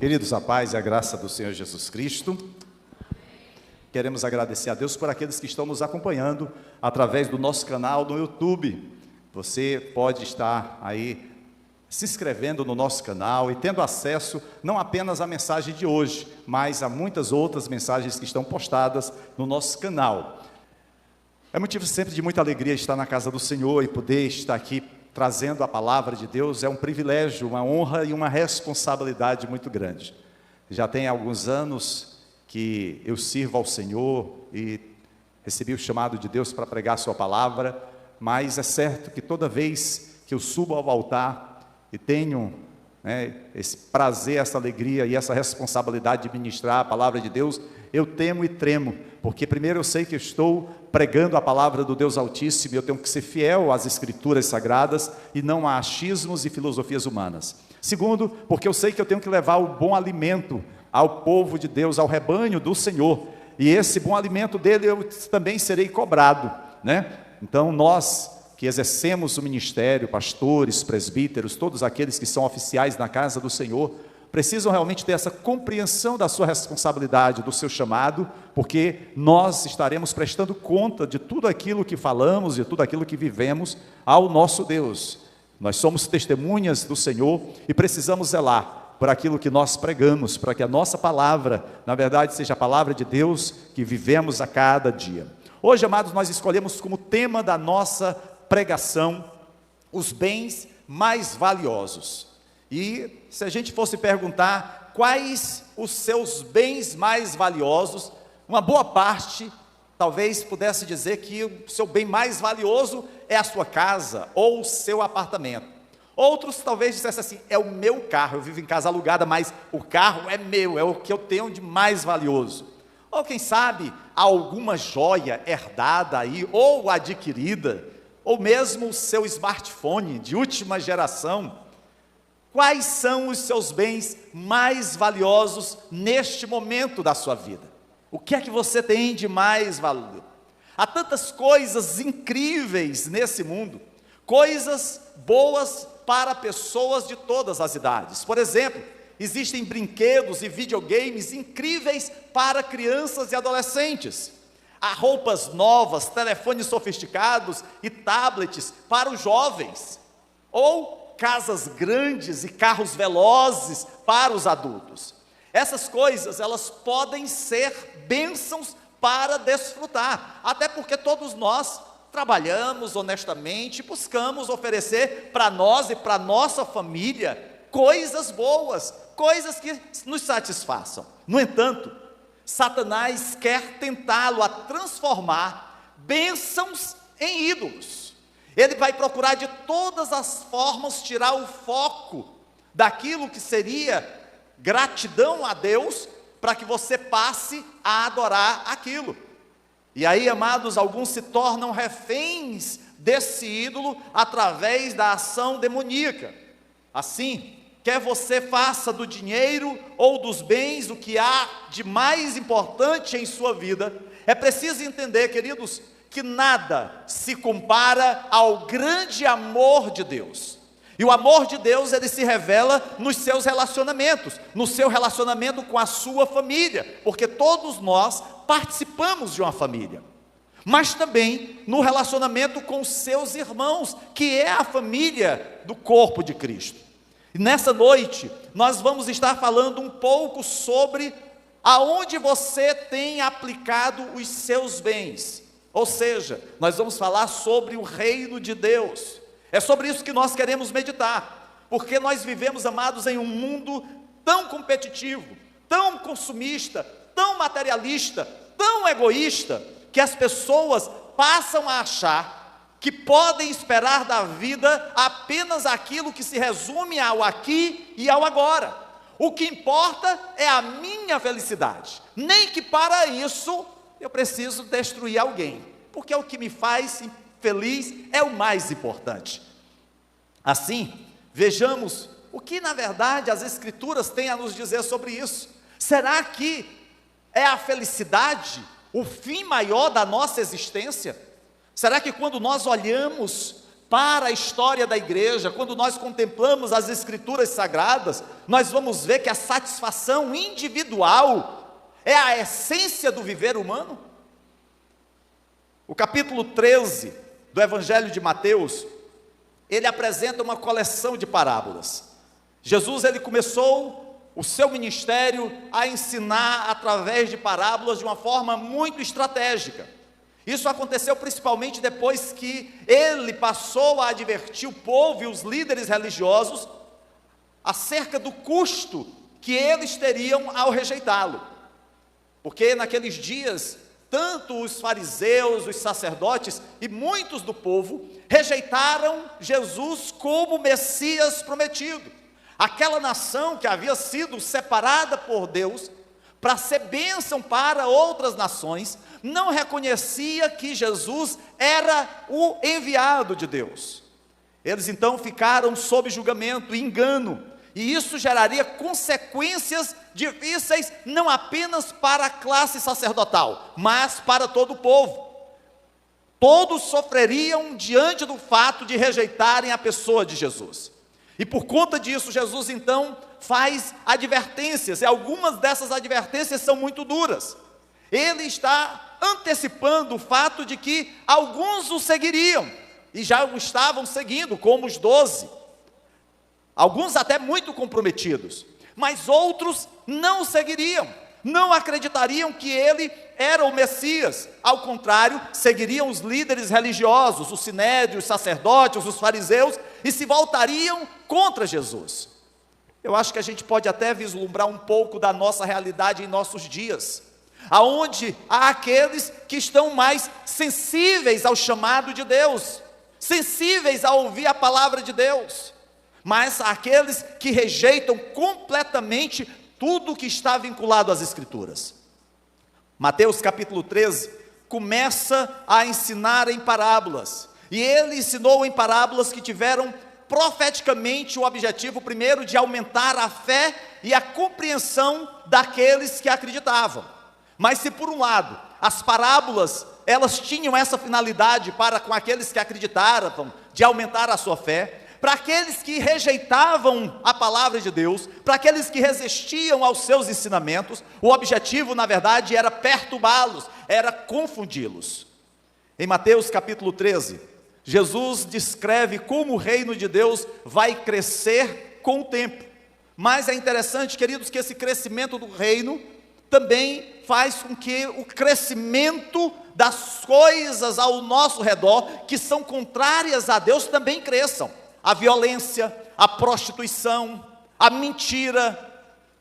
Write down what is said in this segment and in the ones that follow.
Queridos, a paz e a graça do Senhor Jesus Cristo. Queremos agradecer a Deus por aqueles que estão nos acompanhando através do nosso canal no YouTube. Você pode estar aí se inscrevendo no nosso canal e tendo acesso não apenas à mensagem de hoje, mas a muitas outras mensagens que estão postadas no nosso canal. É motivo sempre de muita alegria estar na casa do Senhor e poder estar aqui trazendo a palavra de Deus. É um privilégio, uma honra e uma responsabilidade muito grande. Já tem alguns anos que eu sirvo ao Senhor e recebi o chamado de Deus para pregar a sua palavra, mas é certo que toda vez que eu subo ao altar e tenho esse prazer, essa alegria e essa responsabilidade de ministrar a palavra de Deus, eu temo e tremo, porque primeiro eu sei que eu estou pregando a palavra do Deus Altíssimo e eu tenho que ser fiel às Escrituras Sagradas e não a achismos e filosofias humanas. Segundo, porque eu sei que eu tenho que levar o bom alimento ao povo de Deus, ao rebanho do Senhor, e esse bom alimento dele eu também serei cobrado, Então nós que exercemos o ministério, pastores, presbíteros, todos aqueles que são oficiais na casa do Senhor, precisam realmente ter essa compreensão da sua responsabilidade, do seu chamado, porque nós estaremos prestando conta de tudo aquilo que falamos, de tudo aquilo que vivemos ao nosso Deus. Nós somos testemunhas do Senhor e precisamos zelar por aquilo que nós pregamos, para que a nossa palavra, na verdade, seja a palavra de Deus que vivemos a cada dia. Hoje, amados, nós escolhemos como tema da nossa pregação os bens mais valiosos. E se a gente fosse perguntar quais os seus bens mais valiosos, uma boa parte talvez pudesse dizer que o seu bem mais valioso é a sua casa ou o seu apartamento. Outros talvez dissessem assim: é o meu carro, eu vivo em casa alugada, mas o carro é meu, é o que eu tenho de mais valioso. Ou quem sabe alguma joia herdada aí, ou adquirida, ou mesmo o seu smartphone de última geração. Quais são os seus bens mais valiosos neste momento da sua vida? O que é que você tem de mais valor? Há tantas coisas incríveis nesse mundo, coisas boas para pessoas de todas as idades. Por exemplo, existem brinquedos e videogames incríveis para crianças e adolescentes. Há roupas novas, telefones sofisticados e tablets para os jovens. Ou casas grandes e carros velozes para os adultos. Essas coisas, elas podem ser bênçãos para desfrutar, até porque todos nós trabalhamos honestamente, buscamos oferecer para nós e para nossa família coisas boas, coisas que nos satisfaçam. No entanto, Satanás quer tentá-lo a transformar bênçãos em ídolos. Ele vai procurar de todas as formas tirar o foco daquilo que seria gratidão a Deus, para que você passe a adorar aquilo. E aí, amados, alguns se tornam reféns desse ídolo através da ação demoníaca. Assim, quer você faça do dinheiro ou dos bens o que há de mais importante em sua vida, é preciso entender, queridos, que nada se compara ao grande amor de Deus. E o amor de Deus, ele se revela nos seus relacionamentos, no seu relacionamento com a sua família, porque todos nós participamos de uma família, mas também no relacionamento com os seus irmãos, que é a família do corpo de Cristo. E nessa noite, nós vamos estar falando um pouco sobre aonde você tem aplicado os seus bens, ou seja, nós vamos falar sobre o reino de Deus. É sobre isso que nós queremos meditar, porque nós vivemos, amados, em um mundo tão competitivo, tão consumista, tão materialista, tão egoísta, que as pessoas passam a achar que podem esperar da vida apenas aquilo que se resume ao aqui e ao agora. O que importa é a minha felicidade, nem que para isso eu preciso destruir alguém, porque o que me faz feliz é o mais importante. Assim, vejamos o que na verdade as Escrituras têm a nos dizer sobre isso. Será que é a felicidade o fim maior da nossa existência? Será que quando nós olhamos para a história da igreja, quando nós contemplamos as Escrituras Sagradas, nós vamos ver que a satisfação individual é a essência do viver humano. O capítulo 13 do Evangelho de Mateus, ele apresenta uma coleção de parábolas. Jesus, ele começou o seu ministério a ensinar através de parábolas de uma forma muito estratégica. Isso aconteceu principalmente depois que ele passou a advertir o povo e os líderes religiosos acerca do custo que eles teriam ao rejeitá-lo. Porque naqueles dias, tanto os fariseus, os sacerdotes e muitos do povo rejeitaram Jesus como Messias prometido. Aquela nação que havia sido separada por Deus para ser bênção para outras nações, não reconhecia que Jesus era o enviado de Deus. Eles então ficaram sob julgamento e engano, e isso geraria consequências difíceis não apenas para a classe sacerdotal, mas para todo o povo. Todos sofreriam diante do fato de rejeitarem a pessoa de Jesus. E por conta disso, Jesus então faz advertências, e algumas dessas advertências são muito duras. Ele está antecipando o fato de que alguns o seguiriam, e já o estavam seguindo, como os 12. Alguns até muito comprometidos, mas outros não o seguiriam, não acreditariam que ele era o Messias. Ao contrário, seguiriam os líderes religiosos, o sinédrio, os sacerdotes, os fariseus, e se voltariam contra Jesus. Eu acho que a gente pode até vislumbrar um pouco da nossa realidade em nossos dias, aonde há aqueles que estão mais sensíveis ao chamado de Deus, sensíveis a ouvir a palavra de Deus, mas há aqueles que rejeitam completamente tudo que está vinculado às Escrituras. Mateus capítulo 13 começa a ensinar em parábolas, e ele ensinou em parábolas que tiveram profeticamente o objetivo primeiro de aumentar a fé e a compreensão daqueles que acreditavam. Mas se por um lado as parábolas elas tinham essa finalidade para com aqueles que acreditavam, de aumentar a sua fé, para aqueles que rejeitavam a palavra de Deus, para aqueles que resistiam aos seus ensinamentos, o objetivo na verdade era perturbá-los, era confundi-los. Em Mateus capítulo 13, Jesus descreve como o reino de Deus vai crescer com o tempo. Mas é interessante, queridos, que esse crescimento do reino também faz com que o crescimento das coisas ao nosso redor, que são contrárias a Deus, também cresçam. A violência, a prostituição, a mentira,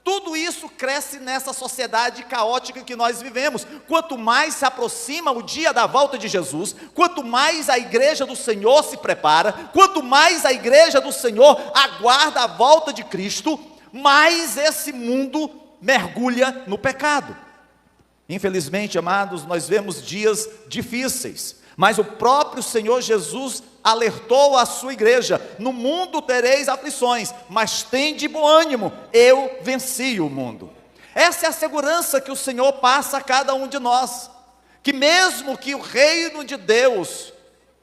tudo isso cresce nessa sociedade caótica que nós vivemos. Quanto mais se aproxima o dia da volta de Jesus, quanto mais a igreja do Senhor se prepara, quanto mais a igreja do Senhor aguarda a volta de Cristo, mais esse mundo mergulha no pecado. Infelizmente, amados, nós vemos dias difíceis, mas o próprio Senhor Jesus alertou a sua igreja: no mundo tereis aflições, mas tende bom ânimo, eu venci o mundo. Essa é a segurança que o Senhor passa a cada um de nós, que mesmo que o reino de Deus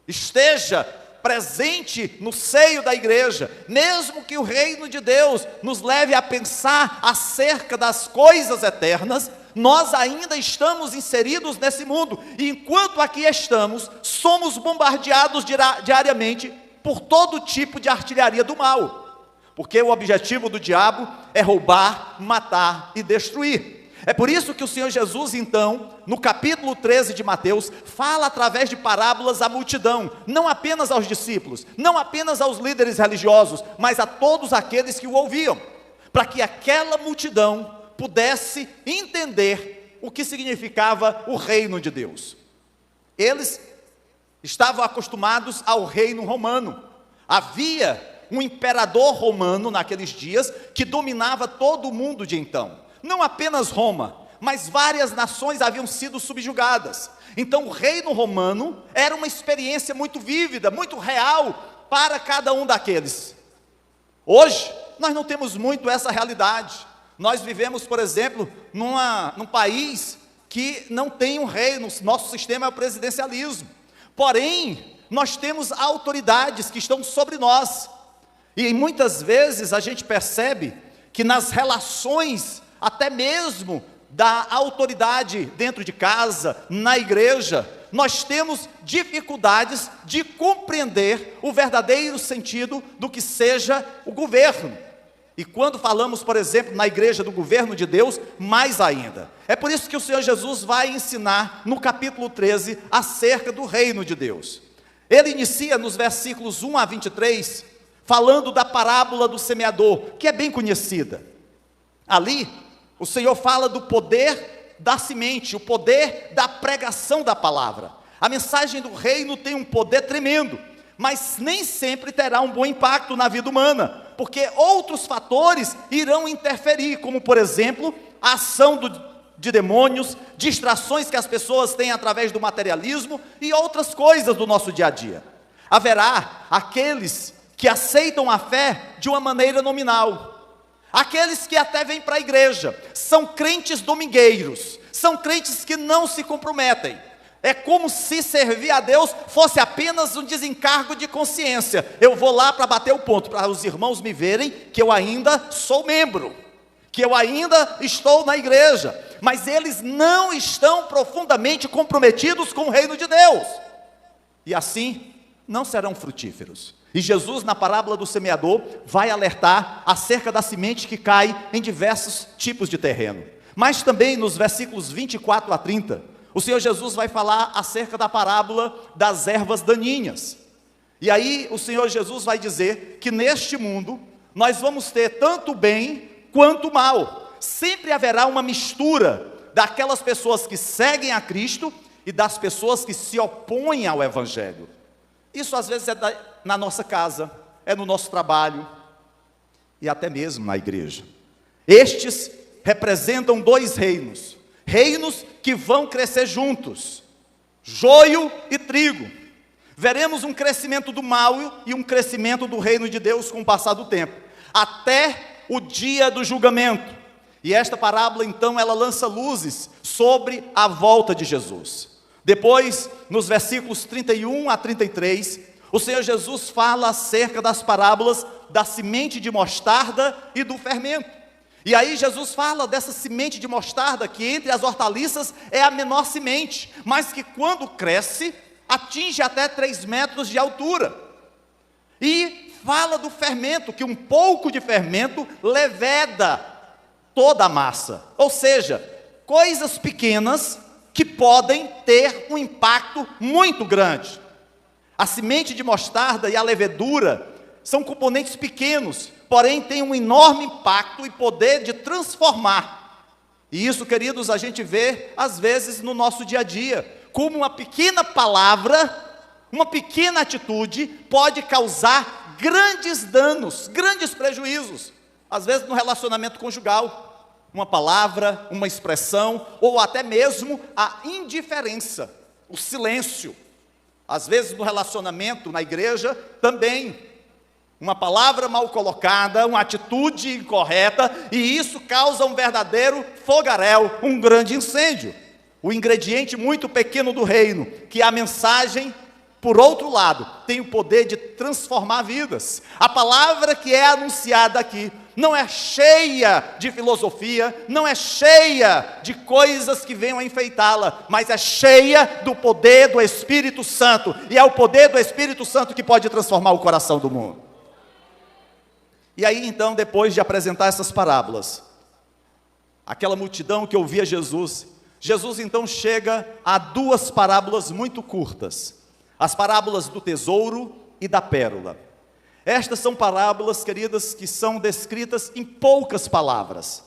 esteja presente no seio da igreja, mesmo que o reino de Deus nos leve a pensar acerca das coisas eternas, nós ainda estamos inseridos nesse mundo, e enquanto aqui estamos, somos bombardeados diariamente por todo tipo de artilharia do mal, porque o objetivo do diabo é roubar, matar e destruir. É por isso que o Senhor Jesus, então, no capítulo 13 de Mateus, fala através de parábolas à multidão, não apenas aos discípulos, não apenas aos líderes religiosos, mas a todos aqueles que o ouviam, para que aquela multidão pudesse entender o que significava o reino de Deus. Eles estavam acostumados ao reino romano. Havia um imperador romano naqueles dias que dominava todo o mundo de então. Não apenas Roma, mas várias nações haviam sido subjugadas. Então o reino romano era uma experiência muito vívida, muito real para cada um daqueles. Hoje nós não temos muito essa realidade. Nós vivemos, por exemplo, num país que não tem um rei, nosso sistema é o presidencialismo. Porém, nós temos autoridades que estão sobre nós. E muitas vezes a gente percebe que nas relações, até mesmo da autoridade dentro de casa, na igreja, nós temos dificuldades de compreender o verdadeiro sentido do que seja o governo. E quando falamos, por exemplo, na igreja do governo de Deus, mais ainda. É por isso que o Senhor Jesus vai ensinar no capítulo 13 acerca do reino de Deus. Ele inicia nos versículos 1 a 23, falando da parábola do semeador, que é bem conhecida. Ali, o Senhor fala do poder da semente, o poder da pregação da palavra. A mensagem do reino tem um poder tremendo, mas nem sempre terá um bom impacto na vida humana, porque outros fatores irão interferir, como por exemplo, a ação de demônios, distrações que as pessoas têm através do materialismo e outras coisas do nosso dia a dia. Haverá aqueles que aceitam a fé de uma maneira nominal, aqueles que até vêm para a igreja, são crentes domingueiros, são crentes que não se comprometem. É como se servir a Deus fosse apenas um desencargo de consciência. Eu vou lá para bater o ponto, para os irmãos me verem que eu ainda sou membro, que eu ainda estou na igreja, mas eles não estão profundamente comprometidos com o reino de Deus, e assim não serão frutíferos. E Jesus, na parábola do semeador, vai alertar acerca da semente que cai em diversos tipos de terreno. Mas também nos versículos 24 a 30, o Senhor Jesus vai falar acerca da parábola das ervas daninhas. E aí o Senhor Jesus vai dizer que neste mundo nós vamos ter tanto bem quanto mal. Sempre haverá uma mistura daquelas pessoas que seguem a Cristo e das pessoas que se opõem ao Evangelho. Isso às vezes é na nossa casa, é no nosso trabalho e até mesmo na igreja. Estes representam dois reinos, reinos que vão crescer juntos, joio e trigo. Veremos um crescimento do mal e um crescimento do reino de Deus com o passar do tempo, até o dia do julgamento. E esta parábola então ela lança luzes sobre a volta de Jesus. Depois, nos versículos 31 a 33, o Senhor Jesus fala acerca das parábolas da semente de mostarda e do fermento. E aí Jesus fala dessa semente de mostarda, que entre as hortaliças é a menor semente, mas que quando cresce, atinge até 3 metros de altura. E fala do fermento, que um pouco de fermento leveda toda a massa. Ou seja, coisas pequenas que podem ter um impacto muito grande. A semente de mostarda e a levedura são componentes pequenos, porém têm um enorme impacto e poder de transformar. E isso, queridos, a gente vê às vezes no nosso dia a dia, como uma pequena palavra, uma pequena atitude pode causar grandes danos, grandes prejuízos, às vezes no relacionamento conjugal. Uma palavra, uma expressão, ou até mesmo a indiferença, o silêncio. Às vezes no relacionamento, na igreja, também. Uma palavra mal colocada, uma atitude incorreta, e isso causa um verdadeiro fogaréu, um grande incêndio. O ingrediente muito pequeno do reino, que é a mensagem, por outro lado, tem o poder de transformar vidas. A palavra que é anunciada aqui não é cheia de filosofia, não é cheia de coisas que venham a enfeitá-la, mas é cheia do poder do Espírito Santo, e é o poder do Espírito Santo que pode transformar o coração do mundo. E aí então, depois de apresentar essas parábolas, aquela multidão que ouvia Jesus então chega a 2 parábolas muito curtas, as parábolas do tesouro e da pérola. Estas são parábolas, queridas, que são descritas em poucas palavras.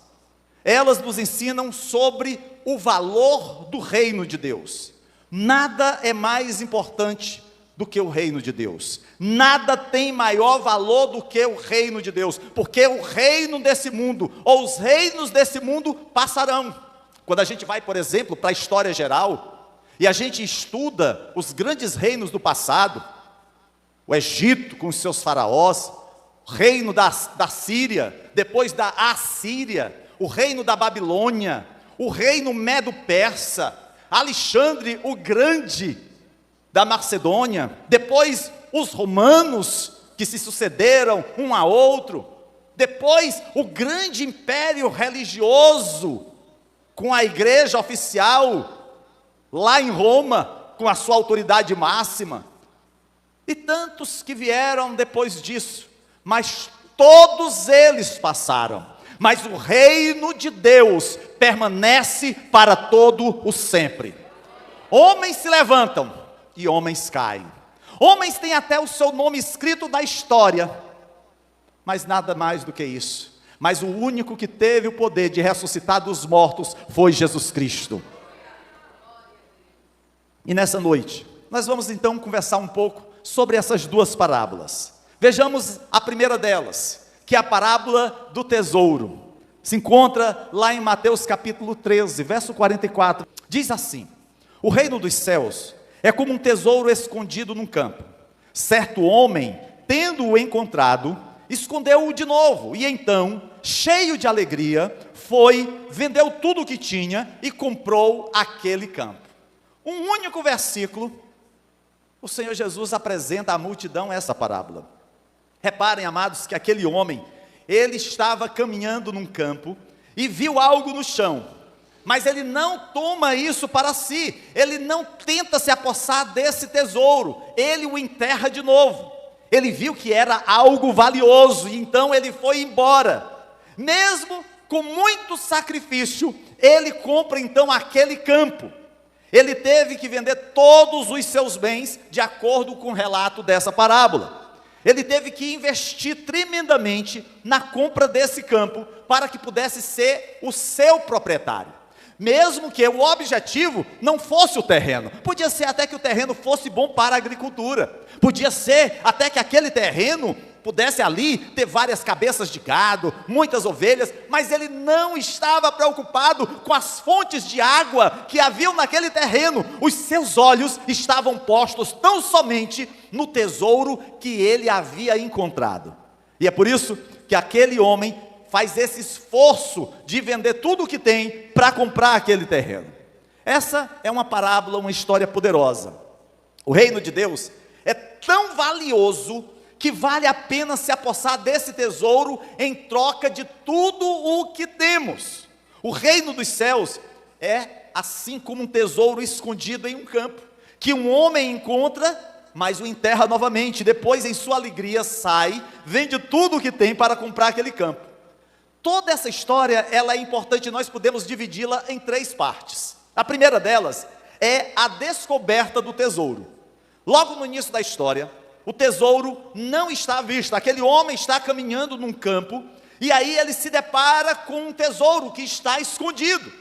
Elas nos ensinam sobre o valor do reino de Deus. Nada é mais importante do que o reino de Deus. Nada tem maior valor do que o reino de Deus, porque o reino desse mundo, ou os reinos desse mundo passarão. Quando a gente vai, por exemplo, para a história geral, e a gente estuda os grandes reinos do passado, o Egito com os seus faraós, o reino da Síria, depois da Assíria, o reino da Babilônia, o reino Medo-Persa, Alexandre o Grande, da Macedônia, depois os romanos que se sucederam um a outro, depois o grande império religioso com a igreja oficial lá em Roma, com a sua autoridade máxima, e tantos que vieram depois disso, mas todos eles passaram, mas o reino de Deus permanece para todo o sempre. Homens se levantam e homens caem, homens têm até o seu nome escrito na história, mas nada mais do que isso. Mas o único que teve o poder de ressuscitar dos mortos foi Jesus Cristo. E nessa noite, nós vamos então conversar um pouco sobre essas duas parábolas. Vejamos a primeira delas, que é a parábola do tesouro. Se encontra lá em Mateus capítulo 13, verso 44. Diz assim: o reino dos céus é como um tesouro escondido num campo. Certo homem, tendo-o encontrado, escondeu-o de novo, e então, cheio de alegria, foi, vendeu tudo o que tinha e comprou aquele campo. Um único versículo, o Senhor Jesus apresenta à multidão essa parábola. Reparem, amados, que aquele homem, ele estava caminhando num campo e viu algo no chão, mas ele não toma isso para si, ele não tenta se apossar desse tesouro, ele o enterra de novo. Ele viu que era algo valioso, e então ele foi embora. Mesmo com muito sacrifício, ele compra então aquele campo. Ele teve que vender todos os seus bens, de acordo com o relato dessa parábola. Ele teve que investir tremendamente na compra desse campo, para que pudesse ser o seu proprietário. Mesmo que o objetivo não fosse o terreno, podia ser até que o terreno fosse bom para a agricultura, podia ser até que aquele terreno pudesse ali ter várias cabeças de gado, muitas ovelhas, mas ele não estava preocupado com as fontes de água que haviam naquele terreno. Os seus olhos estavam postos tão somente no tesouro que ele havia encontrado. E é por isso que aquele homem faz esse esforço de vender tudo o que tem para comprar aquele terreno. Essa é uma parábola, uma história poderosa. O reino de Deus é tão valioso que vale a pena se apossar desse tesouro em troca de tudo o que temos. O reino dos céus é assim como um tesouro escondido em um campo, que um homem encontra, mas o enterra novamente. Depois, em sua alegria, sai, vende tudo o que tem para comprar aquele campo. Toda essa história, ela é importante, nós podemos dividi-la em três partes. A primeira delas é a descoberta do tesouro. Logo no início da história, o tesouro não está à vista. Aquele homem está caminhando num campo, e aí ele se depara com um tesouro que está escondido.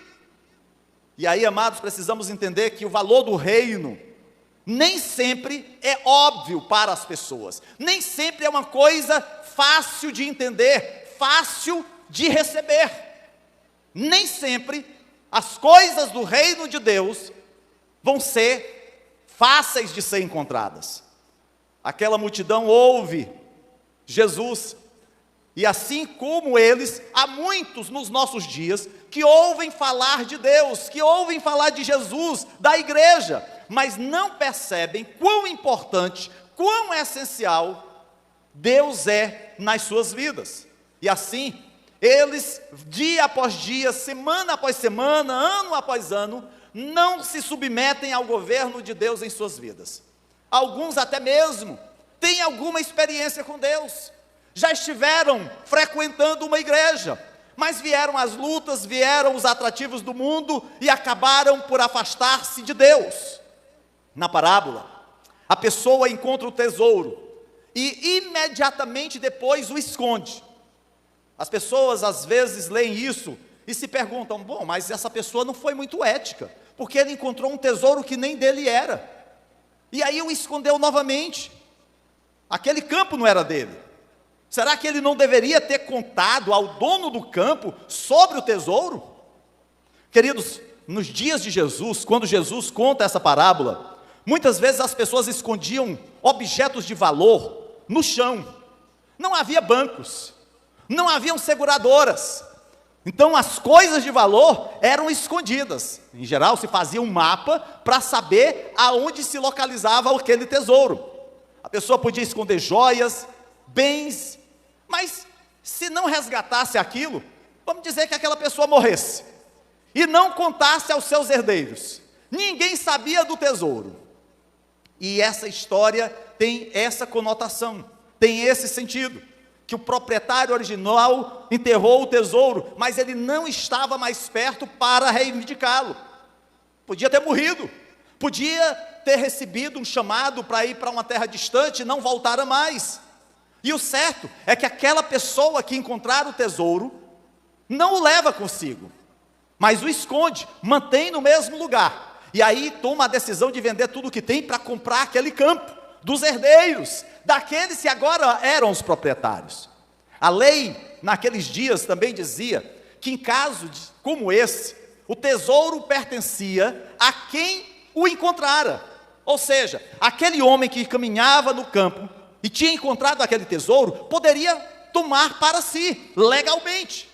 E aí, amados, precisamos entender que o valor do reino nem sempre é óbvio para as pessoas. Nem sempre é uma coisa fácil de entender, fácil de receber. Nem sempre as coisas do reino de Deus vão ser fáceis de ser encontradas. Aquela multidão ouve Jesus, e assim como eles, há muitos nos nossos dias que ouvem falar de Deus, que ouvem falar de Jesus, da igreja, mas não percebem quão importante, quão essencial Deus é nas suas vidas. E assim, eles, dia após dia, semana após semana, ano após ano, não se submetem ao governo de Deus em suas vidas. Alguns até mesmo têm alguma experiência com Deus, já estiveram frequentando uma igreja, mas vieram as lutas, vieram os atrativos do mundo e acabaram por afastar-se de Deus. Na parábola, a pessoa encontra o tesouro e imediatamente depois o esconde. As pessoas às vezes leem isso e se perguntam: bom, mas essa pessoa não foi muito ética, porque ele encontrou um tesouro que nem dele era, e aí o escondeu novamente. Aquele campo não era dele. Será que ele não deveria ter contado ao dono do campo sobre o tesouro? Queridos, nos dias de Jesus, quando Jesus conta essa parábola, muitas vezes as pessoas escondiam objetos de valor no chão. Não havia bancos, não haviam seguradoras. Então as coisas de valor eram escondidas. Em geral se fazia um mapa para saber aonde se localizava aquele tesouro. A pessoa podia esconder joias, bens, mas se não resgatasse aquilo, vamos dizer que aquela pessoa morresse e não contasse aos seus herdeiros, ninguém sabia do tesouro. E essa história tem essa conotação, tem esse sentido, que o proprietário original enterrou o tesouro, mas ele não estava mais perto para reivindicá-lo. Podia ter morrido, podia ter recebido um chamado para ir para uma terra distante e não voltar mais. E o certo é que aquela pessoa que encontrar o tesouro não o leva consigo, mas o esconde, mantém no mesmo lugar. E aí toma a decisão de vender tudo o que tem para comprar aquele campo dos herdeiros, daqueles que agora eram os proprietários. A lei naqueles dias também dizia que em caso como esse, o tesouro pertencia a quem o encontrara. Ou seja, aquele homem que caminhava no campo e tinha encontrado aquele tesouro, poderia tomar para si, legalmente.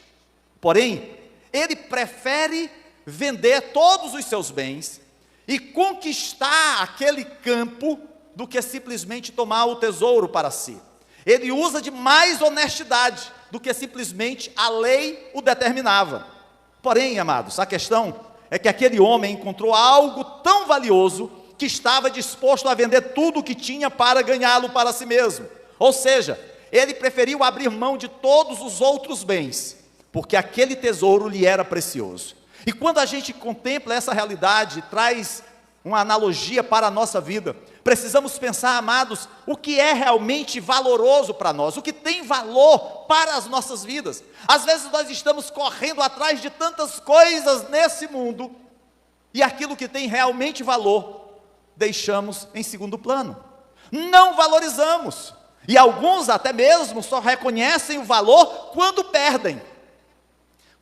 Porém, ele prefere vender todos os seus bens e conquistar aquele campo do que simplesmente tomar o tesouro para si. Ele usa de mais honestidade do que simplesmente a lei o determinava. Porém, amados, a questão é que aquele homem encontrou algo tão valioso que estava disposto a vender tudo o que tinha para ganhá-lo para si mesmo. Ou seja, ele preferiu abrir mão de todos os outros bens, porque aquele tesouro lhe era precioso. E quando a gente contempla essa realidade, traz uma analogia para a nossa vida, precisamos pensar, amados, o que é realmente valoroso para nós, o que tem valor para as nossas vidas. Às vezes nós estamos correndo atrás de tantas coisas nesse mundo, e aquilo que tem realmente valor, deixamos em segundo plano, não valorizamos, e alguns até mesmo só reconhecem o valor quando perdem.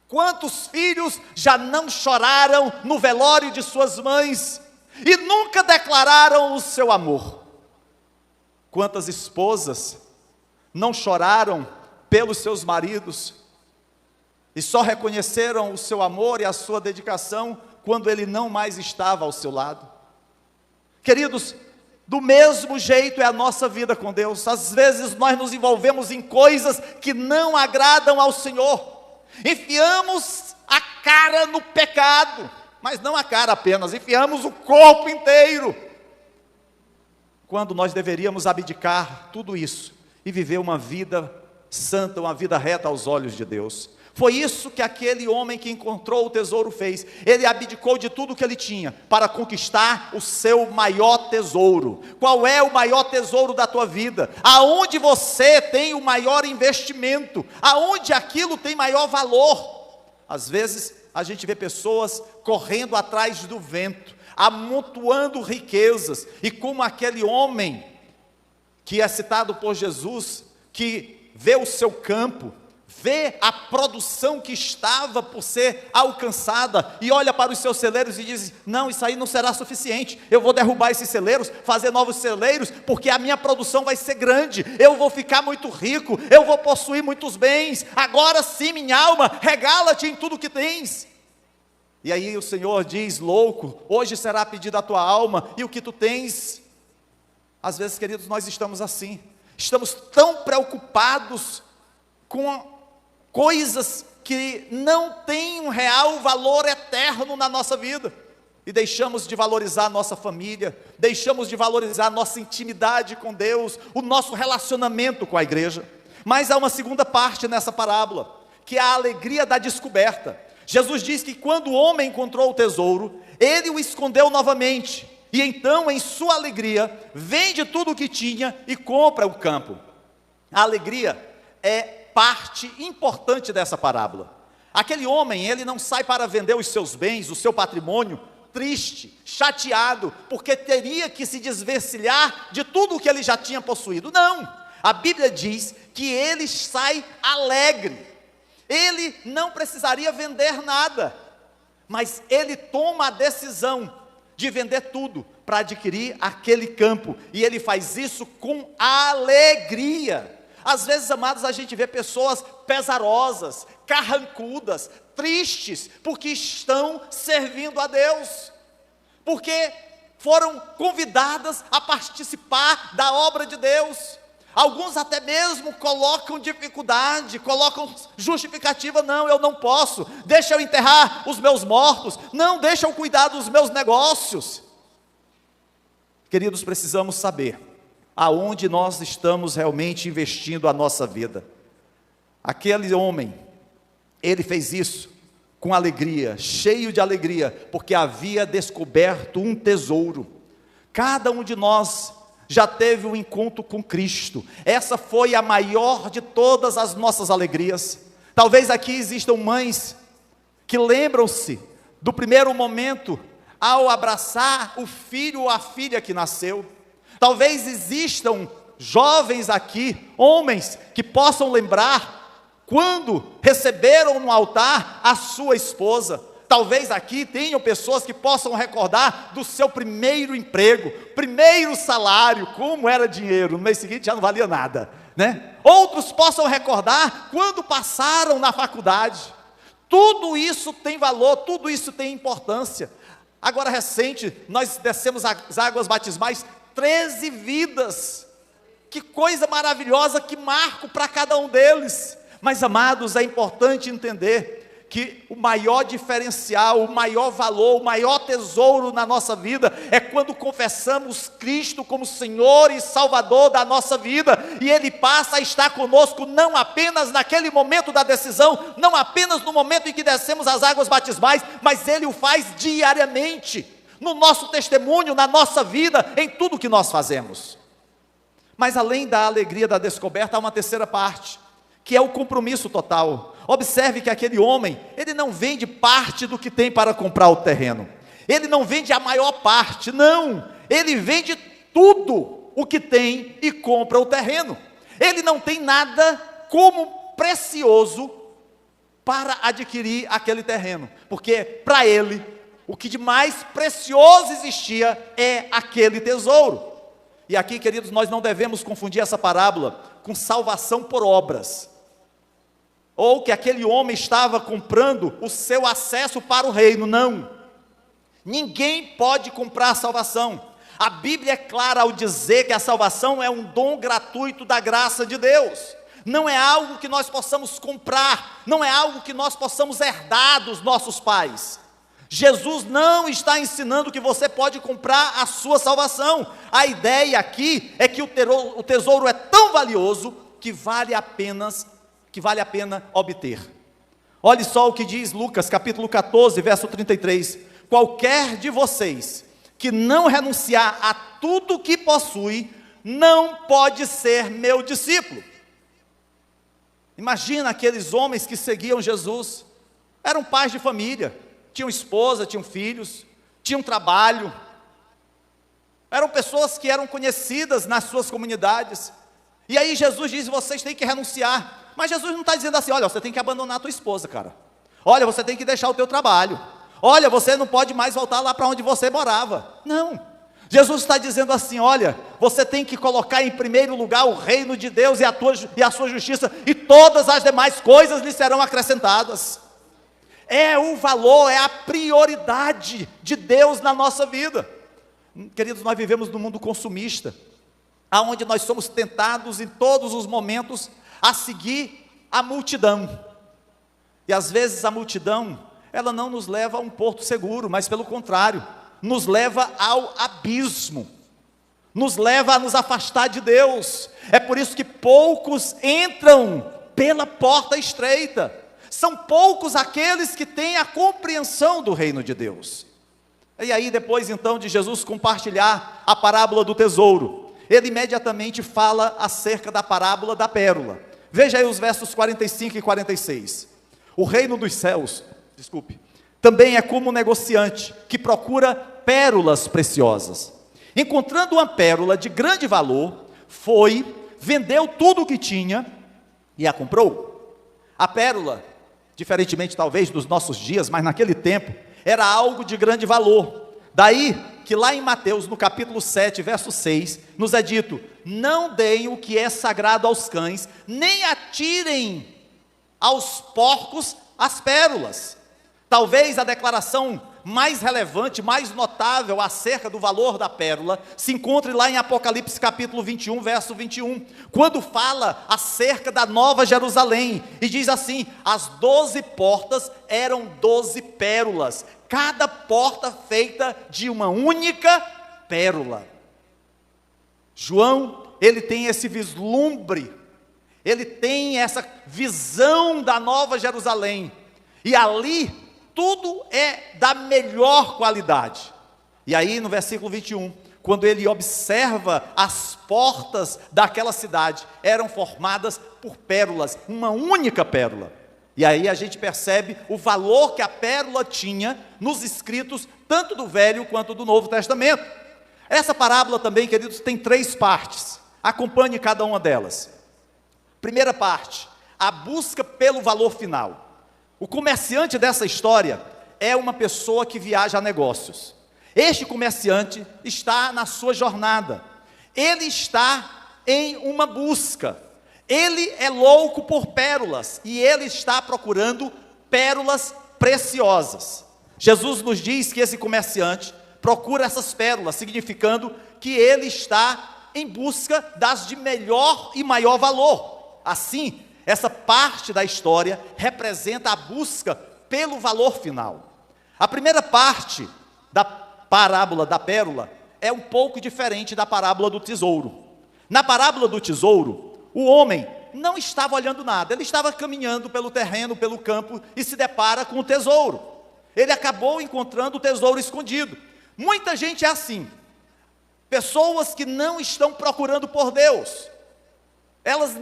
Quantos filhos já não choraram no velório de suas mães e nunca declararam o seu amor? Quantas esposas não choraram pelos seus maridos e só reconheceram o seu amor e a sua dedicação quando ele não mais estava ao seu lado? Queridos, do mesmo jeito é a nossa vida com Deus. Às vezes nós nos envolvemos em coisas que não agradam ao Senhor, enfiamos a cara no pecado, mas não a cara apenas, enfiamos o corpo inteiro, quando nós deveríamos abdicar tudo isso e viver uma vida santa, uma vida reta aos olhos de Deus. Foi isso que aquele homem que encontrou o tesouro fez. Ele abdicou de tudo que ele tinha para conquistar o seu maior tesouro. Qual é o maior tesouro da tua vida? Aonde você tem o maior investimento? Aonde aquilo tem maior valor? Às vezes a gente vê pessoas correndo atrás do vento, amontoando riquezas, e como aquele homem que é citado por Jesus, que vê o seu campo, vê a produção que estava por ser alcançada, e olha para os seus celeiros e diz: não, isso aí não será suficiente, eu vou derrubar esses celeiros, fazer novos celeiros, porque a minha produção vai ser grande, eu vou ficar muito rico, eu vou possuir muitos bens, agora sim, minha alma, regala-te em tudo que tens. E aí o Senhor diz: louco, hoje será pedida a tua alma, e o que tu tens? Às vezes, queridos, nós estamos assim, estamos tão preocupados com coisas que não têm um real valor eterno na nossa vida, e deixamos de valorizar a nossa família, deixamos de valorizar a nossa intimidade com Deus, o nosso relacionamento com a igreja. Mas há uma segunda parte nessa parábola, que é a alegria da descoberta. Jesus diz que quando o homem encontrou o tesouro, ele o escondeu novamente, e então em sua alegria, vende tudo o que tinha e compra o campo. A alegria é parte importante dessa parábola. Aquele homem, ele não sai para vender os seus bens, o seu patrimônio, triste, chateado, porque teria que se desvencilhar de tudo o que ele já tinha possuído. Não, a Bíblia diz que ele sai alegre. Ele não precisaria vender nada, mas ele toma a decisão de vender tudo para adquirir aquele campo, e ele faz isso com alegria. Às vezes, amados, a gente vê pessoas pesarosas, carrancudas, tristes, porque estão servindo a Deus, porque foram convidadas a participar da obra de Deus. Alguns até mesmo colocam dificuldade, colocam justificativa: não, eu não posso, deixa eu enterrar os meus mortos, não, deixa eu cuidar dos meus negócios. Queridos, precisamos saber aonde nós estamos realmente investindo a nossa vida. Aquele homem, ele fez isso com alegria, cheio de alegria, porque havia descoberto um tesouro. Cada um de nós já teve um encontro com Cristo. Essa foi a maior de todas as nossas alegrias. Talvez aqui existam mães que lembram-se do primeiro momento ao abraçar o filho ou a filha que nasceu. Talvez existam jovens aqui, homens, que possam lembrar quando receberam no altar a sua esposa. Talvez aqui tenham pessoas que possam recordar do seu primeiro emprego, primeiro salário, como era dinheiro, no mês seguinte já não valia nada, né? Outros possam recordar quando passaram na faculdade. Tudo isso tem valor, tudo isso tem importância. Agora recente, nós descemos as águas batismais, 13 vidas, que coisa maravilhosa, que marco para cada um deles. Mas, amados, é importante entender que o maior diferencial, o maior valor, o maior tesouro na nossa vida é quando confessamos Cristo como Senhor e Salvador da nossa vida, e Ele passa a estar conosco não apenas naquele momento da decisão, não apenas no momento em que descemos as águas batismais, mas Ele o faz diariamente, no nosso testemunho, na nossa vida, em tudo que nós fazemos. Mas além da alegria da descoberta, há uma terceira parte, que é o compromisso total. Observe que aquele homem, ele não vende parte do que tem para comprar o terreno, ele não vende a maior parte, não, ele vende tudo o que tem e compra o terreno. Ele não tem nada como precioso para adquirir aquele terreno, porque para ele, o que de mais precioso existia é aquele tesouro. E aqui, queridos, nós não devemos confundir essa parábola com salvação por obras, ou que aquele homem estava comprando o seu acesso para o reino. Não, ninguém pode comprar a salvação. A Bíblia é clara ao dizer que a salvação é um dom gratuito da graça de Deus, não é algo que nós possamos comprar, não é algo que nós possamos herdar dos nossos pais. Jesus não está ensinando que você pode comprar a sua salvação. A ideia aqui é que o tesouro é tão valioso que vale a pena obter. Olhe só o que diz Lucas capítulo 14, verso 33. Qualquer de vocês que não renunciar a tudo que possui, não pode ser meu discípulo. Imagina aqueles homens que seguiam Jesus, eram pais de família, tinham esposa, tinham filhos, tinham trabalho, eram pessoas que eram conhecidas nas suas comunidades, e aí Jesus diz: vocês têm que renunciar. Mas Jesus não está dizendo assim: olha, você tem que abandonar a tua esposa, cara, olha, você tem que deixar o teu trabalho, olha, você não pode mais voltar lá para onde você morava. Não, Jesus está dizendo assim: olha, você tem que colocar em primeiro lugar o reino de Deus e a sua justiça, e todas as demais coisas lhe serão acrescentadas. É o valor, é a prioridade de Deus na nossa vida. Queridos, nós vivemos num mundo consumista, aonde nós somos tentados em todos os momentos a seguir a multidão, e às vezes a multidão, ela não nos leva a um porto seguro, mas pelo contrário, nos leva ao abismo, nos leva a nos afastar de Deus. É por isso que poucos entram pela porta estreita, são poucos aqueles que têm a compreensão do reino de Deus. E aí depois então de Jesus compartilhar a parábola do tesouro, ele imediatamente fala acerca da parábola da pérola. Veja aí os versos 45 e 46. O reino dos céus, também é como um negociante que procura pérolas preciosas. Encontrando uma pérola de grande valor, foi, vendeu tudo o que tinha e a comprou. A pérola, diferentemente talvez dos nossos dias, mas naquele tempo, era algo de grande valor. Daí que lá em Mateus, no capítulo 7, verso 6, nos é dito: não deem o que é sagrado aos cães, nem atirem aos porcos as pérolas. Talvez a declaração mais relevante, mais notável acerca do valor da pérola se encontre lá em Apocalipse capítulo 21, verso 21, quando fala acerca da Nova Jerusalém, e diz assim: as 12 portas eram 12 pérolas, cada porta feita de uma única pérola. João, ele tem esse vislumbre, ele tem essa visão da Nova Jerusalém, e ali tudo é da melhor qualidade. E aí no versículo 21, quando ele observa as portas daquela cidade, eram formadas por pérolas, uma única pérola. E aí a gente percebe o valor que a pérola tinha nos escritos, tanto do Velho quanto do Novo Testamento. Essa parábola também, queridos, tem 3 partes. Acompanhe cada uma delas. Primeira parte, a busca pelo valor final. O comerciante dessa história é uma pessoa que viaja a negócios. Este comerciante está na sua jornada. Ele está em uma busca. Ele é louco por pérolas e ele está procurando pérolas preciosas. Jesus nos diz que esse comerciante procura essas pérolas, significando que ele está em busca das de melhor e maior valor. Assim, essa parte da história representa a busca pelo valor final. A primeira parte da parábola da pérola é um pouco diferente da parábola do tesouro. Na parábola do tesouro, o homem não estava olhando nada, ele estava caminhando pelo terreno, pelo campo, e se depara com o tesouro. Ele acabou encontrando o tesouro escondido. Muita gente é assim, pessoas que não estão procurando por Deus, elas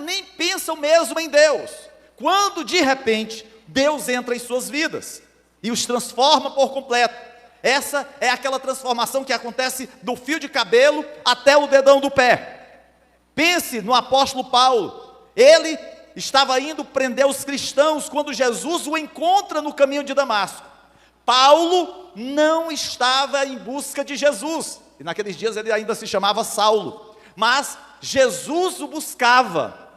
nem pensam mesmo em Deus, quando de repente Deus entra em suas vidas e os transforma por completo. Essa é aquela transformação que acontece do fio de cabelo até o dedão do pé. Pense no apóstolo Paulo, ele estava indo prender os cristãos quando Jesus o encontra no caminho de Damasco. Paulo não estava em busca de Jesus, e naqueles dias ele ainda se chamava Saulo, mas Jesus o buscava.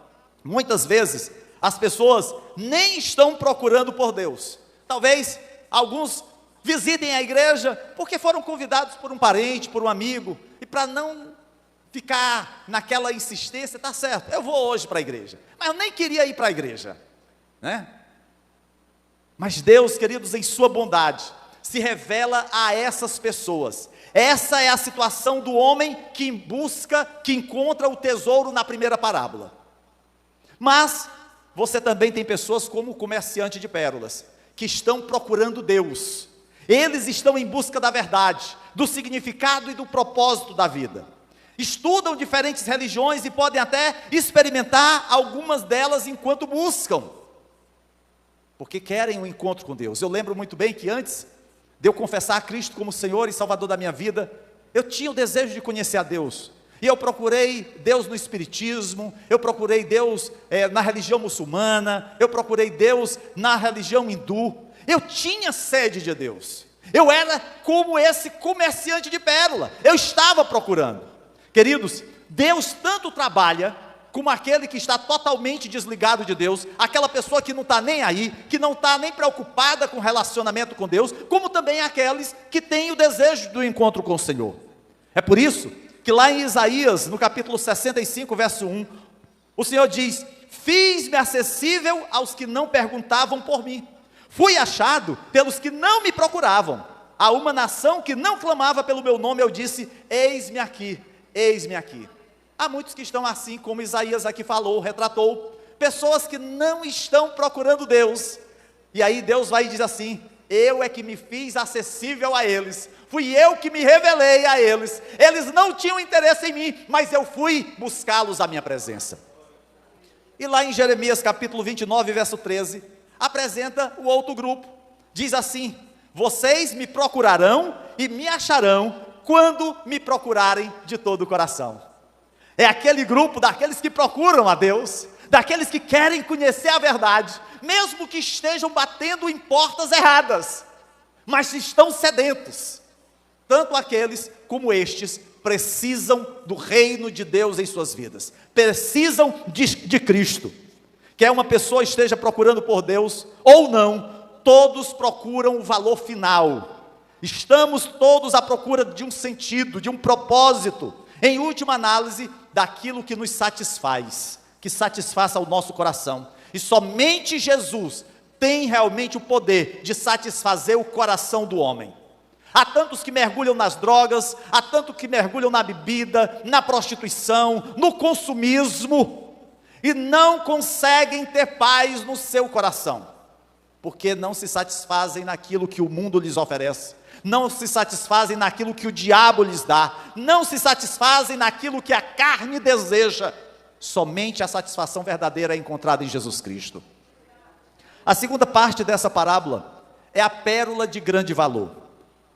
Muitas vezes as pessoas nem estão procurando por Deus. Talvez alguns visitem a igreja porque foram convidados por um parente, por um amigo, e para não ficar naquela insistência, tá certo, eu vou hoje para a igreja, mas eu nem queria ir para a igreja, né? Mas Deus, queridos, em sua bondade, se revela a essas pessoas. Essa é a situação do homem que busca, que encontra o tesouro na primeira parábola. Mas você também tem pessoas como o comerciante de pérolas, que estão procurando Deus. Eles estão em busca da verdade, do significado e do propósito da vida. Estudam diferentes religiões e podem até experimentar algumas delas enquanto buscam, porque querem um encontro com Deus. Eu lembro muito bem que antes de eu confessar a Cristo como Senhor e Salvador da minha vida, eu tinha o desejo de conhecer a Deus, e eu procurei Deus no Espiritismo, eu procurei Deus na religião muçulmana, eu procurei Deus na religião hindu. Eu tinha sede de Deus, eu era como esse comerciante de pérola, eu estava procurando. Queridos, Deus tanto trabalha como aquele que está totalmente desligado de Deus, aquela pessoa que não está nem aí, que não está nem preocupada com o relacionamento com Deus, como também aqueles que têm o desejo do encontro com o Senhor. É por isso que lá em Isaías, no capítulo 65, verso 1, o Senhor diz: fiz-me acessível aos que não perguntavam por mim, fui achado pelos que não me procuravam. A uma nação que não clamava pelo meu nome, eu disse: eis-me aqui, eis-me aqui. Há muitos que estão assim, como Isaías aqui falou, retratou, pessoas que não estão procurando Deus, e aí Deus vai e diz assim: eu é que me fiz acessível a eles, fui eu que me revelei a eles, eles não tinham interesse em mim, mas eu fui buscá-los à minha presença. E lá em Jeremias capítulo 29, verso 13, apresenta o outro grupo, diz assim: vocês me procurarão e me acharão, quando me procurarem de todo o coração. É aquele grupo daqueles que procuram a Deus, daqueles que querem conhecer a verdade, mesmo que estejam batendo em portas erradas, mas estão sedentos. Tanto aqueles como estes precisam do reino de Deus em suas vidas, precisam de Cristo. Quer uma pessoa esteja procurando por Deus ou não, todos procuram o valor final. Estamos todos à procura de um sentido, de um propósito, em última análise, daquilo que nos satisfaz, que satisfaça o nosso coração. E somente Jesus tem realmente o poder de satisfazer o coração do homem. Há tantos que mergulham nas drogas, há tantos que mergulham na bebida, na prostituição, no consumismo, e não conseguem ter paz no seu coração, porque não se satisfazem naquilo que o mundo lhes oferece, não se satisfazem naquilo que o diabo lhes dá, não se satisfazem naquilo que a carne deseja. Somente a satisfação verdadeira é encontrada em Jesus Cristo. A segunda parte dessa parábola é a pérola de grande valor.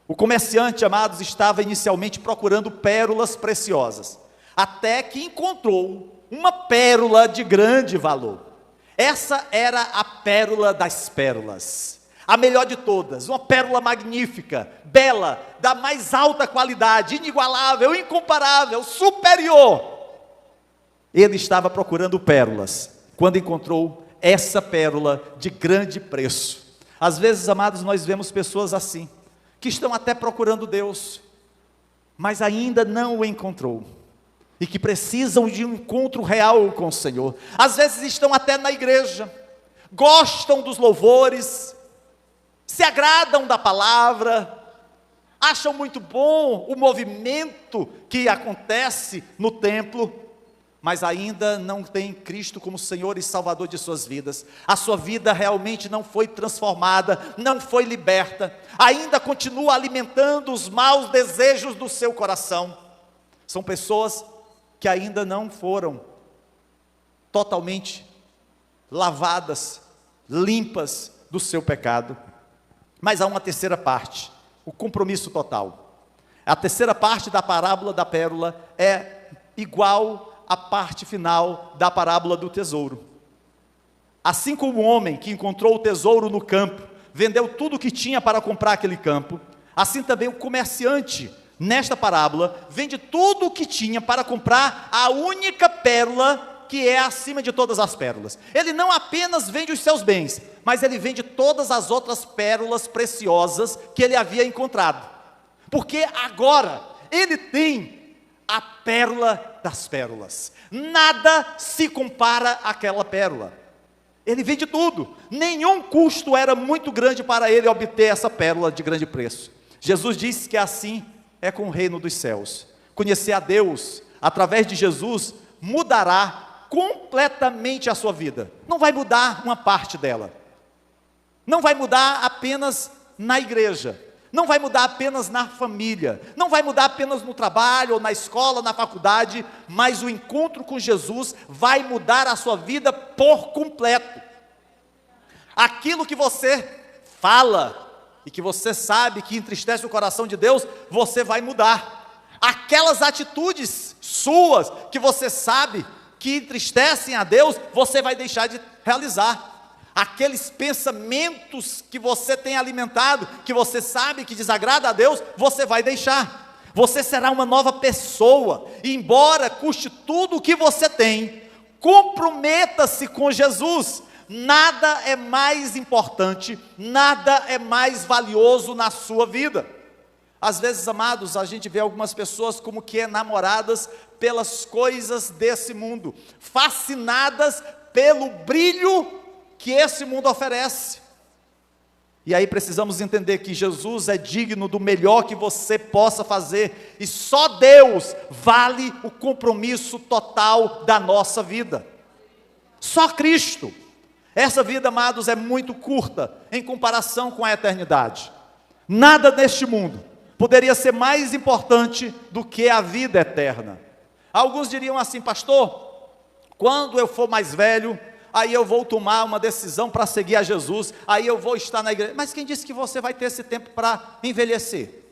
O comerciante, amados, estava inicialmente procurando pérolas preciosas, até que encontrou uma pérola de grande valor. Essa era a pérola das pérolas, a melhor de todas, uma pérola magnífica, bela, da mais alta qualidade, inigualável, incomparável, superior. Ele estava procurando pérolas, quando encontrou essa pérola de grande preço. Às vezes, amados, nós vemos pessoas assim, que estão até procurando Deus, mas ainda não o encontrou, e que precisam de um encontro real com o Senhor. Às vezes estão até na igreja, gostam dos louvores, se agradam da palavra, acham muito bom o movimento que acontece no templo, mas ainda não tem Cristo como Senhor e Salvador de suas vidas. A sua vida realmente não foi transformada, não foi liberta, ainda continua alimentando os maus desejos do seu coração. São pessoas que ainda não foram totalmente lavadas, limpas do seu pecado. Mas há uma terceira parte, o compromisso total. A terceira parte da parábola da pérola é igual a parte final da parábola do tesouro. Assim como o homem que encontrou o tesouro no campo, vendeu tudo o que tinha para comprar aquele campo, assim também o comerciante, nesta parábola, vende tudo o que tinha para comprar a única pérola que é acima de todas as pérolas. Ele não apenas vende os seus bens, mas ele vende todas as outras pérolas preciosas que ele havia encontrado, porque agora ele tem a pérola das pérolas. Nada se compara àquela pérola. Ele vende tudo. Nenhum custo era muito grande para ele obter essa pérola de grande preço. Jesus disse que assim é com o reino dos céus. Conhecer a Deus através de Jesus mudará completamente a sua vida. Não vai mudar uma parte dela. Não vai mudar apenas na igreja. Não vai mudar apenas na família, não vai mudar apenas no trabalho, ou na escola, na faculdade, mas o encontro com Jesus vai mudar a sua vida por completo. Aquilo que você fala, e que você sabe que entristece o coração de Deus, você vai mudar. Aquelas atitudes suas, que você sabe que entristecem a Deus, você vai deixar de realizar. Aqueles pensamentos que você tem alimentado, que você sabe que desagrada a Deus, você vai deixar. Você será uma nova pessoa, e embora custe tudo o que você tem, comprometa-se com Jesus. Nada é mais importante, nada é mais valioso na sua vida. Às vezes, amados, a gente vê algumas pessoas como que enamoradas pelas coisas desse mundo, fascinadas pelo brilho que esse mundo oferece. E aí precisamos entender que Jesus é digno do melhor que você possa fazer, e só Deus vale o compromisso total da nossa vida. Só Cristo. Essa vida, amados, é muito curta em comparação com a eternidade. Nada neste mundo poderia ser mais importante do que a vida eterna. Alguns diriam assim: pastor, quando eu for mais velho, aí eu vou tomar uma decisão para seguir a Jesus, aí eu vou estar na igreja. Mas quem disse que você vai ter esse tempo para envelhecer?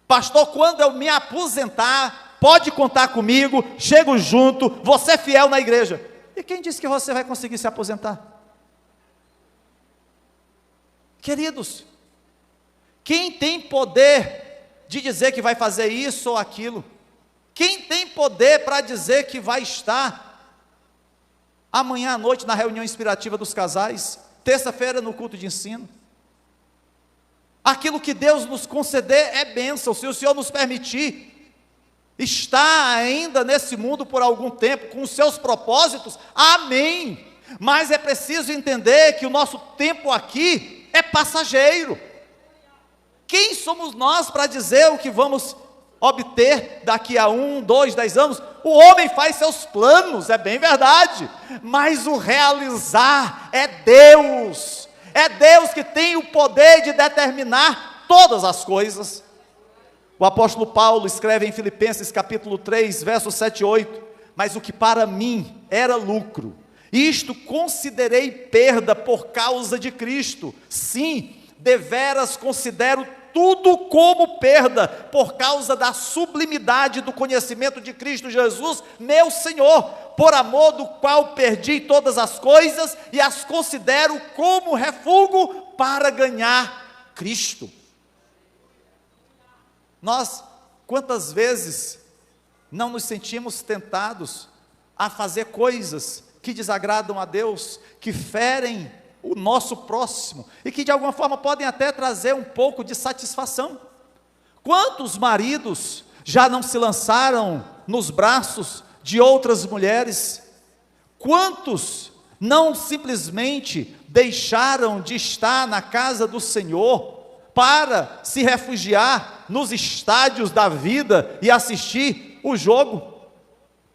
Pastor, quando eu me aposentar, pode contar comigo, chego junto, vou ser fiel na igreja. E quem disse que você vai conseguir se aposentar? Queridos, quem tem poder de dizer que vai fazer isso ou aquilo? Quem tem poder para dizer que vai estar amanhã à noite na reunião inspirativa dos casais, terça-feira no culto de ensino? Aquilo que Deus nos conceder é bênção, se o Senhor nos permitir estar ainda nesse mundo por algum tempo, com os seus propósitos, amém. Mas é preciso entender que o nosso tempo aqui é passageiro. Quem somos nós para dizer o que vamos obter daqui a 1, 2, 10 anos? O homem faz seus planos, é bem verdade, mas o realizar é Deus. É Deus que tem o poder de determinar todas as coisas. O apóstolo Paulo escreve em Filipenses capítulo 3, versos 7 e 8, mas o que para mim era lucro, isto considerei perda por causa de Cristo. Sim, deveras considero tudo como perda, por causa da sublimidade do conhecimento de Cristo Jesus, meu Senhor, por amor do qual perdi todas as coisas e as considero como refúgio para ganhar Cristo. Nós, quantas vezes não nos sentimos tentados a fazer coisas que desagradam a Deus, que ferem o nosso próximo, e que de alguma forma podem até trazer um pouco de satisfação? Quantos maridos já não se lançaram nos braços de outras mulheres? Quantos não simplesmente deixaram de estar na casa do Senhor para se refugiar nos estádios da vida e assistir o jogo?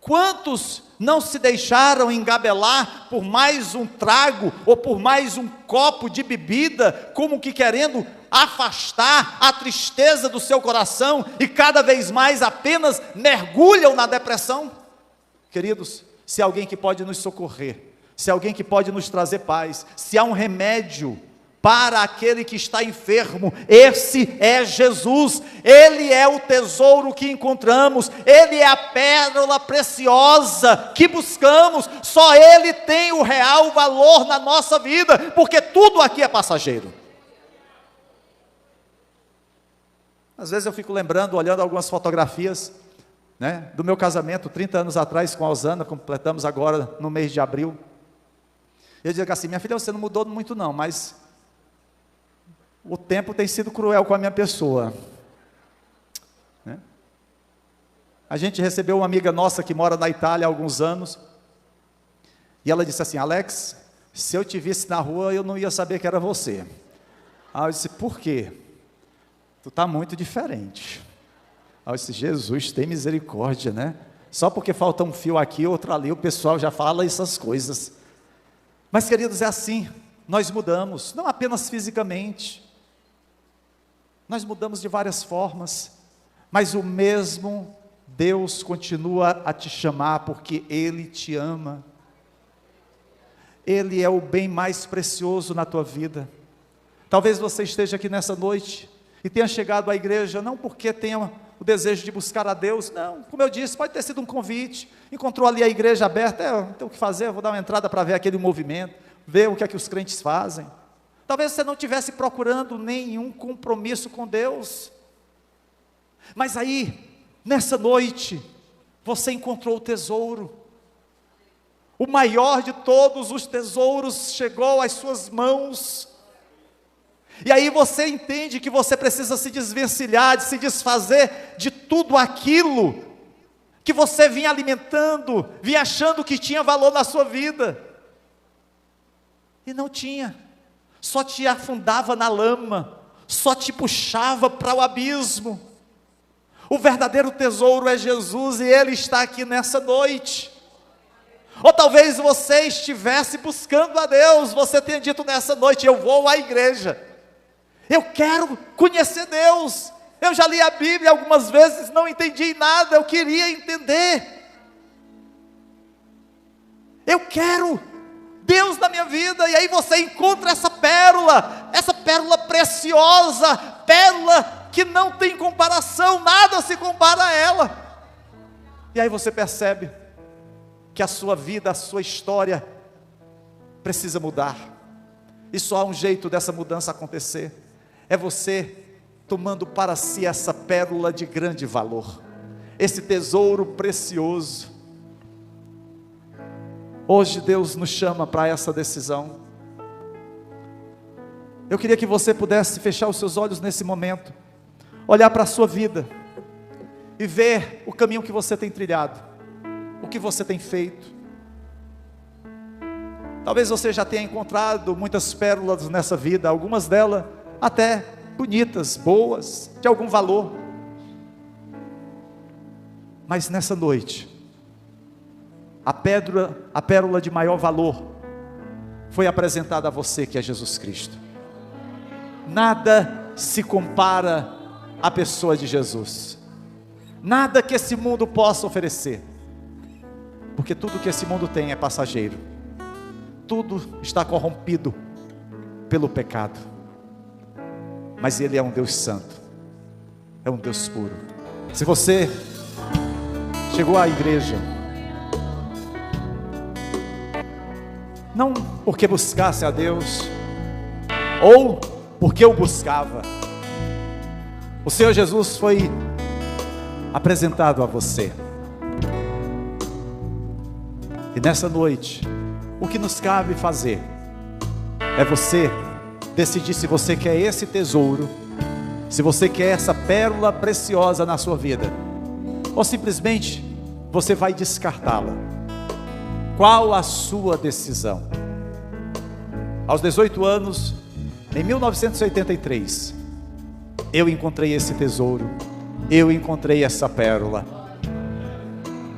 Quantos não se deixaram engabelar por mais um trago ou por mais um copo de bebida, como que querendo afastar a tristeza do seu coração e cada vez mais apenas mergulham na depressão? Queridos, se há alguém que pode nos socorrer, se há alguém que pode nos trazer paz, se há um remédio para aquele que está enfermo, esse é Jesus. Ele é o tesouro que encontramos, Ele é a pérola preciosa que buscamos, só Ele tem o real valor na nossa vida, porque tudo aqui é passageiro. Às vezes eu fico lembrando, olhando algumas fotografias, do meu casamento, 30 anos atrás com a Osana, completamos agora no mês de abril. Eu digo assim: minha filha, você não mudou muito não, mas o tempo tem sido cruel com a minha pessoa. A gente recebeu uma amiga nossa que mora na Itália há alguns anos, e ela disse assim: Alex, se eu te visse na rua, eu não ia saber que era você. Aí eu disse: por quê? Tu está muito diferente. Aí eu disse: Jesus, tem misericórdia, né? Só porque falta um fio aqui, outro ali, o pessoal já fala essas coisas. Mas, queridos, é assim, nós mudamos, não apenas fisicamente, nós mudamos de várias formas, mas o mesmo Deus continua a te chamar, porque Ele te ama. Ele é o bem mais precioso na tua vida. Talvez você esteja aqui nessa noite e tenha chegado à igreja não porque tenha o desejo de buscar a Deus, não, como eu disse, pode ter sido um convite, encontrou ali a igreja aberta, não tem o que fazer, eu vou dar uma entrada para ver aquele movimento, ver o que é que os crentes fazem. Talvez você não estivesse procurando nenhum compromisso com Deus, mas aí, nessa noite, você encontrou o tesouro, o maior de todos os tesouros chegou às suas mãos, e aí você entende que você precisa se desvencilhar, de se desfazer de tudo aquilo que você vinha alimentando, vinha achando que tinha valor na sua vida, e não tinha, só te afundava na lama, só te puxava para o abismo. O verdadeiro tesouro é Jesus, e Ele está aqui nessa noite. Ou talvez você estivesse buscando a Deus, você tenha dito nessa noite: eu vou à igreja, eu quero conhecer Deus, eu já li a Bíblia algumas vezes, não entendi nada, eu queria entender, eu quero Deus na minha vida. E aí você encontra essa pérola preciosa, pérola que não tem comparação, nada se compara a ela, e aí você percebe que a sua vida, a sua história precisa mudar, e só há um jeito dessa mudança acontecer, é você tomando para si essa pérola de grande valor, esse tesouro precioso. Hoje Deus nos chama para essa decisão. Eu queria que você pudesse fechar os seus olhos nesse momento, olhar para a sua vida e ver o caminho que você tem trilhado, o que você tem feito. Talvez você já tenha encontrado muitas pérolas nessa vida, algumas delas até bonitas, boas, de algum valor. Mas nessa noite, a pérola de maior valor foi apresentada a você, que é Jesus Cristo. Nada se compara à pessoa de Jesus. Nada que esse mundo possa oferecer, porque tudo que esse mundo tem é passageiro. Tudo está corrompido pelo pecado. Mas Ele é um Deus santo, é um Deus puro. Se você chegou à igreja não porque buscasse a Deus, ou porque o buscava, o Senhor Jesus foi apresentado a você. E nessa noite, o que nos cabe fazer é você decidir se você quer esse tesouro, se você quer essa pérola preciosa na sua vida, ou simplesmente você vai descartá-la. Qual a sua decisão? Aos 18 anos, em 1983, eu encontrei esse tesouro, eu encontrei essa pérola.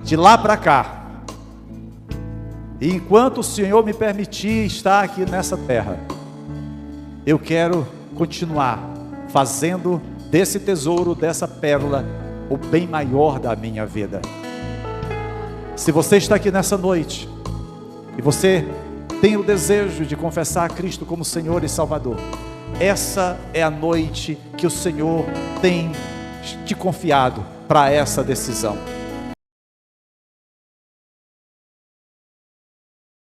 De lá para cá, e enquanto o Senhor me permitir estar aqui nessa terra, eu quero continuar fazendo desse tesouro, dessa pérola, o bem maior da minha vida. Se você está aqui nessa noite e você tem o desejo de confessar a Cristo como Senhor e Salvador, essa é a noite que o Senhor tem te confiado para essa decisão.